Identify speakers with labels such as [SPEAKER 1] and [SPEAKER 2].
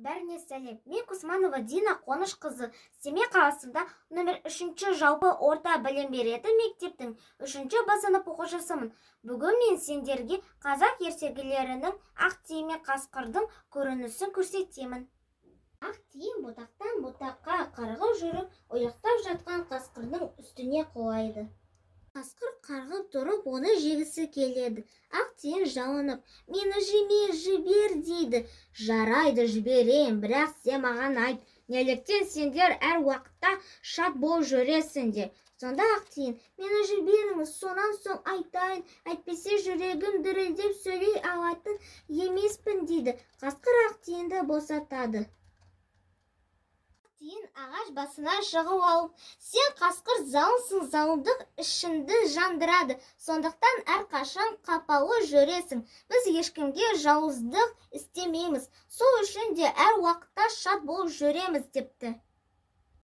[SPEAKER 1] бәріне сәлем. Мен Кусманова Дина Қонышқызы. Семей қаласында номер 3 жалпы орта білім беретін мектептің 3 Б сынып оқушысымын. Бүгін мен сендерге қазақ ертегілерінің ақ тиін мен қасқырдың көрінісін көрсетемін. Ақ тиін бұтақтан бұтаққа қарғып жүріп, ұйықтап жатқан қасқырдың үстіне құлайды. Қасқыр қарғып тұрып, оны жегісі келеді. Ақ тиін жалынып, мені жеме, жібер дейді. Жарайды, жіберем, бірақ сен маған айт, неліктен сендер әр уақытта шат болып жүресіңдер? Сонда ақ тиін, мені жіберіңіз, сонан соң айтайын, әйтпесе жүрегім дірілдеп сөйлей алатын емеспін дейді. Қасқыр ақ тиінді босатады. Тиін ағаш басына шығып алып, сен қасқыр залынсың, залындық ішіңді жандырады. Сондықтан әрқашан қапалы жүресің. Біз ешкімге жауыздық істемейміз. Сол үшін де әр уақытта шат болып жүреміз депті.